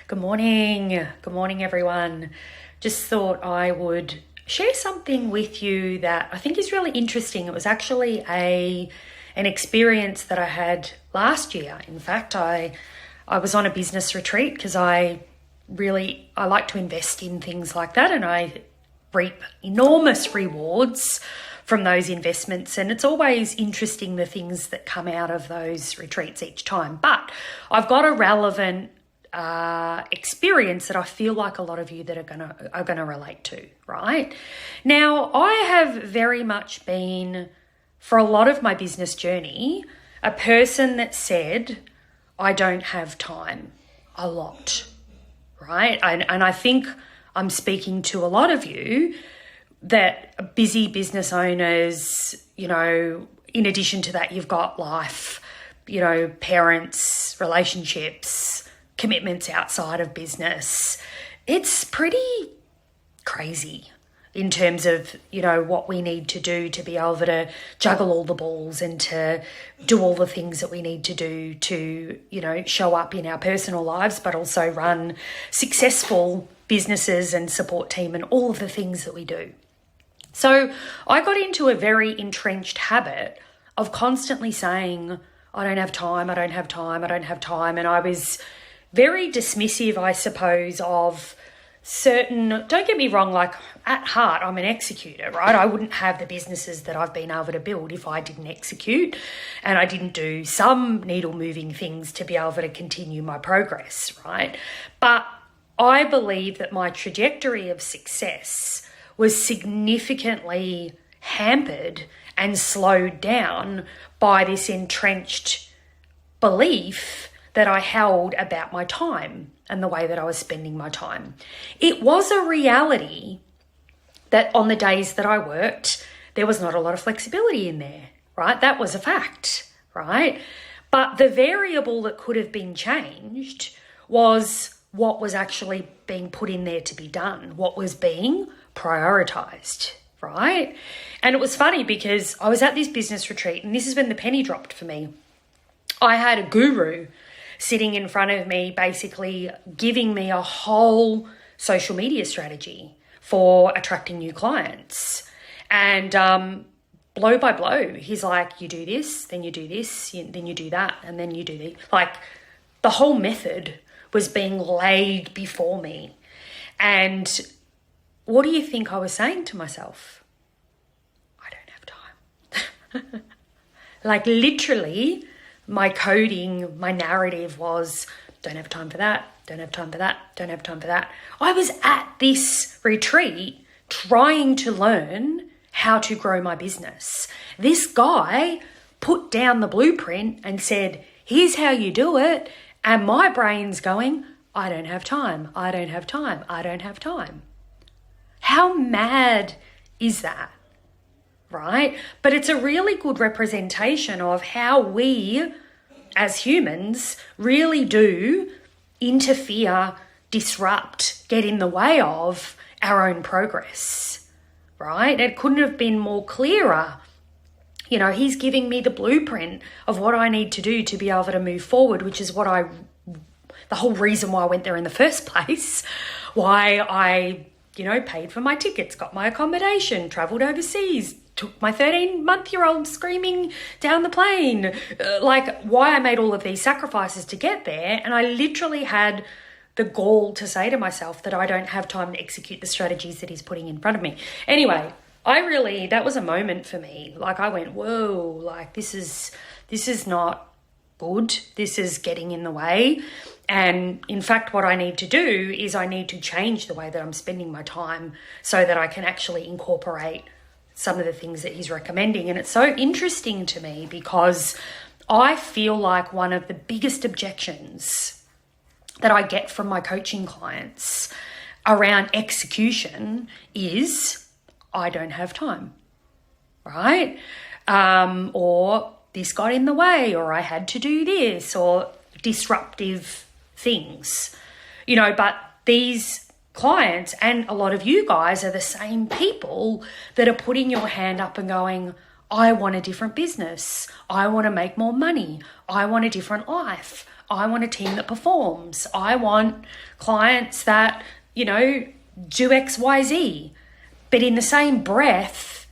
Good morning. Good morning, everyone. Just thought I would share something with you that I think is really interesting. It was actually an experience that I had last year. In fact, I was on a business retreat because I like to invest in things like that, and I reap enormous rewards from those investments, and it's always interesting the things that come out of those retreats each time. But I've got a relevant experience that I feel like a lot of you that are gonna relate to, right? Now, I have very much been, for a lot of my business journey, a person that said, I don't have time a lot, right? And I think I'm speaking to a lot of you that are busy business owners, in addition to that, you've got life, parents, relationships, commitments outside of business. It's pretty crazy in terms of, what we need to do to be able to juggle all the balls and to do all the things that we need to do to, show up in our personal lives, but also run successful businesses and support team and all of the things that we do. So I got into a very entrenched habit of constantly saying, I don't have time, I don't have time, I don't have time. And I was very dismissive, I suppose, of certain, don't get me wrong, like at heart, I'm an executor, right? I wouldn't have the businesses that I've been able to build if I didn't execute and I didn't do some needle moving things to be able to continue my progress, right? But I believe that my trajectory of success was significantly hampered and slowed down by this entrenched belief that I held about my time and the way that I was spending my time. It was a reality that on the days that I worked, there was not a lot of flexibility in there, right? That was a fact, right? But the variable that could have been changed was what was actually being put in there to be done, what was being prioritized, right? And it was funny because I was at this business retreat, and this is when the penny dropped for me. I had a guru sitting in front of me, basically giving me a whole social media strategy for attracting new clients. And blow by blow, he's like, you do this, then you do this, then you do that, and then you do the, like the whole method was being laid before me. And what do you think I was saying to myself? I don't have time. Like literally, my coding, my narrative was, don't have time for that, don't have time for that, don't have time for that. I was at this retreat trying to learn how to grow my business. This guy put down the blueprint and said, here's how you do it. And my brain's going, I don't have time, I don't have time, I don't have time. How mad is that, right? But it's a really good representation of how we as humans really do interfere, disrupt, get in the way of our own progress, right? It couldn't have been more clearer. He's giving me the blueprint of what I need to do to be able to move forward, which is the whole reason why I went there in the first place, why I paid for my tickets, got my accommodation, travelled overseas, took my 13-month-year-old screaming down the plane, why I made all of these sacrifices to get there. And I literally had the gall to say to myself that I don't have time to execute the strategies that he's putting in front of me. Anyway, that was a moment for me. I went, whoa, this is not good. This is getting in the way. And in fact, what I need to do is I need to change the way that I'm spending my time so that I can actually incorporate some of the things that he's recommending. And it's so interesting to me because I feel like one of the biggest objections that I get from my coaching clients around execution is I don't have time, right? Or this got in the way, or I had to do this, or disruptive things, but these clients and a lot of you guys are the same people that are putting your hand up and going, I want a different business. I want to make more money. I want a different life. I want a team that performs. I want clients that, you know, do X, Y, Z. But in the same breath,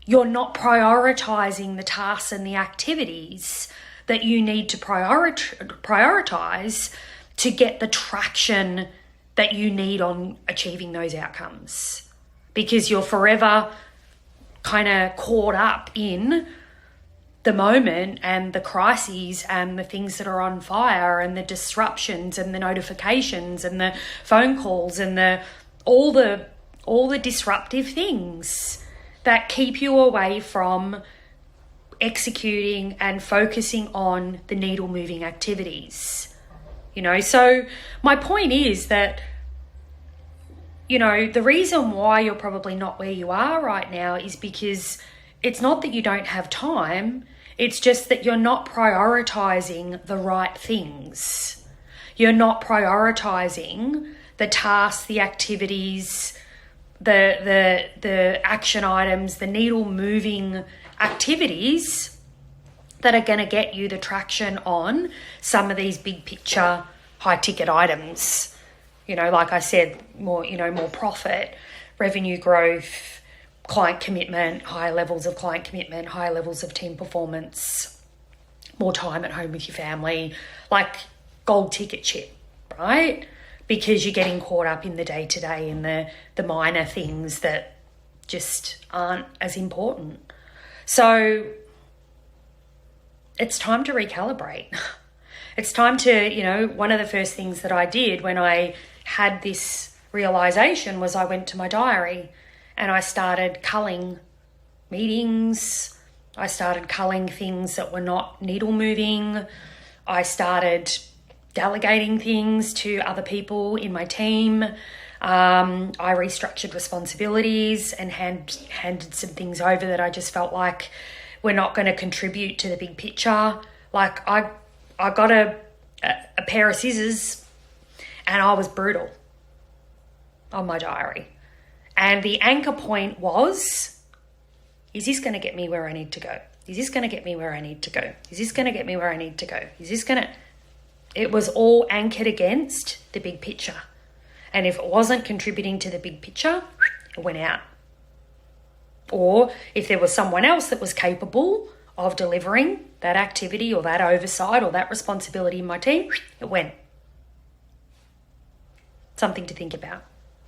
you're not prioritizing the tasks and the activities that you need to prioritize to get the traction that you need on achieving those outcomes. Because you're forever kind of caught up in the moment and the crises and the things that are on fire and the disruptions and the notifications and the phone calls and all the disruptive things that keep you away from executing and focusing on the needle moving activities. You know, so my point is that, you know, the reason why you're probably not where you are right now is because it's not that you don't have time, it's just that you're not prioritizing the right things. You're not prioritizing the tasks, the activities, the action items, the needle moving activities that are going to get you the traction on some of these big picture high ticket items. You know, like I said, more profit, revenue growth, client commitment, higher levels of client commitment, higher levels of team performance, more time at home with your family, like gold ticket shit, right? Because you're getting caught up in the day-to-day and the minor things that just aren't as important. So it's time to recalibrate. It's time to, you know, one of the first things that I did when I had this realization was I went to my diary and I started culling meetings. I started culling things that were not needle moving. I started delegating things to other people in my team. I restructured responsibilities and handed some things over that I just felt like were not going to contribute to the big picture. Like I got a pair of scissors and I was brutal on my diary. And the anchor point was, is this going to get me where I need to go? Is this going to get me where I need to go? Is this going to get me where I need to go? Is this going to... It was all anchored against the big picture. And if it wasn't contributing to the big picture, it went out. Or if there was someone else that was capable of delivering that activity or that oversight or that responsibility in my team, it went. Something to think about.